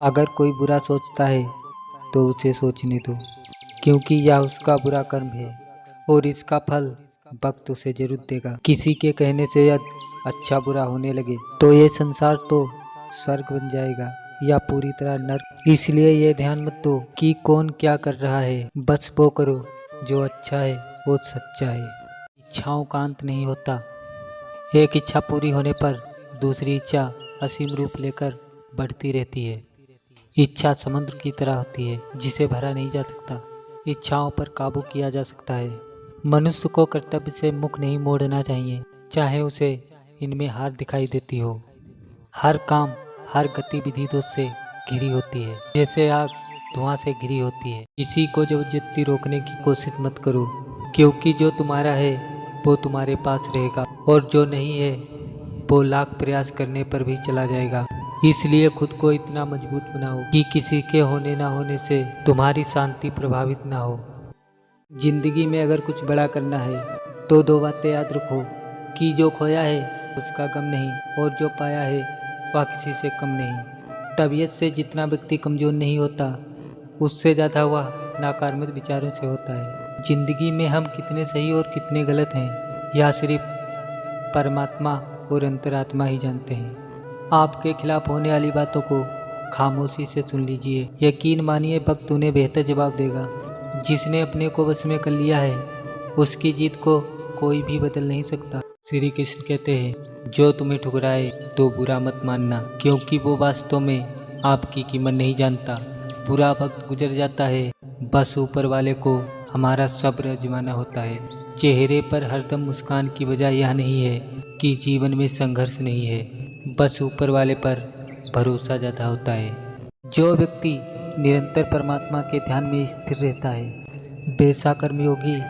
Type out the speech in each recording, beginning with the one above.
अगर कोई बुरा सोचता है तो उसे सोचने दो, क्योंकि यह उसका बुरा कर्म है और इसका फल वक्त उसे जरूर देगा। किसी के कहने से यदि अच्छा बुरा होने लगे तो ये संसार तो स्वर्ग बन जाएगा या पूरी तरह नर्क। इसलिए ये ध्यान मत दो कि कौन क्या कर रहा है, बस वो करो जो अच्छा है, वो सच्चा है। इच्छाओं का अंत नहीं होता। एक इच्छा पूरी होने पर दूसरी इच्छा असीम रूप लेकर बढ़ती रहती है। इच्छा समुद्र की तरह होती है जिसे भरा नहीं जा सकता। इच्छाओं पर काबू किया जा सकता है। मनुष्य को कर्तव्य से मुख नहीं मोड़ना चाहिए, चाहे उसे इनमें हार दिखाई देती हो। हर काम, हर गतिविधि दोष से घिरी होती है, जैसे आग धुआं से घिरी होती है। किसी को जबरदस्ती रोकने की कोशिश मत करो, क्योंकि जो तुम्हारा है वो तुम्हारे पास रहेगा और जो नहीं है वो लाख प्रयास करने पर भी चला जाएगा। इसलिए खुद को इतना मजबूत बनाओ कि किसी के होने ना होने से तुम्हारी शांति प्रभावित ना हो। जिंदगी में अगर कुछ बड़ा करना है तो दो बातें याद रखो कि जो खोया है उसका गम नहीं और जो पाया है वह किसी से कम नहीं। तबीयत से जितना व्यक्ति कमजोर नहीं होता, उससे ज़्यादा वह नकारात्मक विचारों से होता है। जिंदगी में हम कितने सही और कितने गलत हैं, यह सिर्फ परमात्मा और अंतरात्मा ही जानते हैं। आपके खिलाफ होने वाली बातों को खामोशी से सुन लीजिए। यकीन मानिए वक्त उन्हें बेहतर जवाब देगा। जिसने अपने को वश में कर लिया है उसकी जीत को कोई भी बदल नहीं सकता। श्री कृष्ण कहते हैं, जो तुम्हें ठुकराए तो बुरा मत मानना, क्योंकि वो वास्तव में आपकी कीमत नहीं जानता। बुरा वक्त गुजर जाता है, बस ऊपर वाले को हमारा सब्र आजमाना होता है। चेहरे पर हरदम मुस्कान की वजह यह नहीं है कि जीवन में संघर्ष नहीं है, बस ऊपर वाले पर भरोसा ज़्यादा होता है। जो व्यक्ति निरंतर परमात्मा के ध्यान में स्थिर रहता है, वैसा कर्मयोगी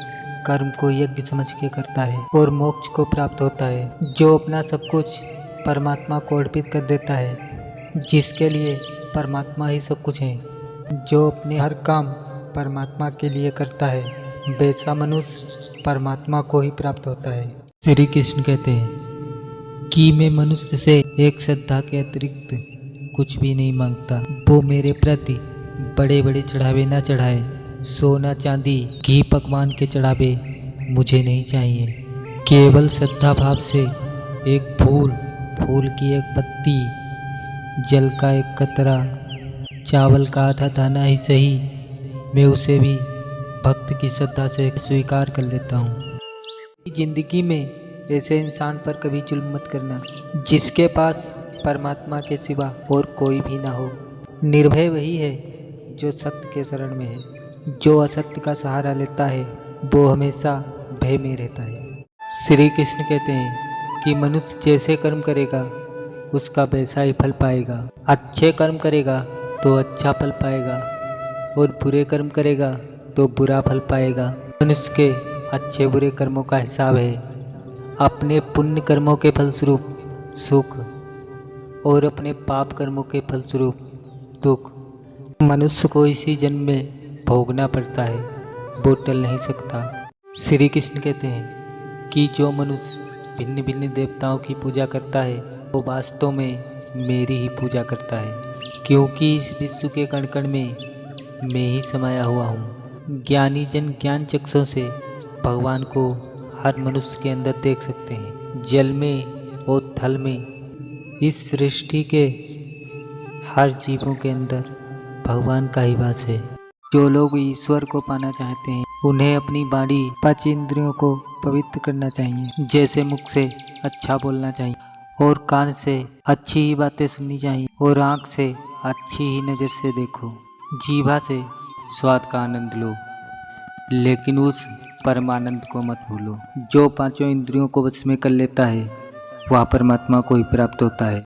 कर्म को यज्ञ समझ के करता है और मोक्ष को प्राप्त होता है। जो अपना सब कुछ परमात्मा को अर्पित कर देता है, जिसके लिए परमात्मा ही सब कुछ है, जो अपने हर काम परमात्मा के लिए करता है, वैसा मनुष्य परमात्मा को ही प्राप्त होता है। श्री कृष्ण कहते हैं कि मैं मनुष्य से एक श्रद्धा के अतिरिक्त कुछ भी नहीं मांगता। वो मेरे प्रति बड़े बड़े चढ़ावे ना चढ़ाए, सोना चांदी घी पकवान के चढ़ावे मुझे नहीं चाहिए। केवल श्रद्धा भाव से एक फूल, फूल की एक पत्ती, जल का एक कतरा, चावल का आधा दाना ही सही, मैं उसे भी भक्त की श्रद्धा से स्वीकार कर लेता हूँ। जिंदगी में ऐसे इंसान पर कभी जुल्म मत करना जिसके पास परमात्मा के सिवा और कोई भी ना हो। निर्भय वही है जो सत्य के शरण में है। जो असत्य का सहारा लेता है वो हमेशा भय में रहता है। श्री कृष्ण कहते हैं कि मनुष्य जैसे कर्म करेगा उसका वैसा ही फल पाएगा। अच्छे कर्म करेगा तो अच्छा फल पाएगा और बुरे कर्म करेगा तो बुरा फल पाएगा। मनुष्य के अच्छे बुरे कर्मों का हिसाब है अपने पुण्य कर्मों के फलस्वरूप सुख और अपने पाप कर्मों के फलस्वरूप दुख। मनुष्य को इसी जन्म में भोगना पड़ता है, वो टल नहीं सकता। श्री कृष्ण कहते हैं कि जो मनुष्य भिन्न भिन्न देवताओं की पूजा करता है वो वास्तव में मेरी ही पूजा करता है, क्योंकि इस विश्व के कण कण में मैं ही समाया हुआ हूँ। ज्ञानी जन ज्ञान चक्षुओं से भगवान को हर मनुष्य के अंदर देख सकते हैं, जल में और थल में। इस सृष्टि के हर जीवों के अंदर भगवान का ही वास है। जो लोग ईश्वर को पाना चाहते हैं उन्हें अपनी वाणी पांच इंद्रियों को पवित्र करना चाहिए। जैसे मुख से अच्छा बोलना चाहिए और कान से अच्छी ही बातें सुननी चाहिए और आँख से अच्छी ही नज़र से देखो। जीभा से स्वाद का आनंद लो, लेकिन उस परमानंद को मत भूलो। जो पांचों इंद्रियों को वश में कर लेता है वह परमात्मा को ही प्राप्त होता है।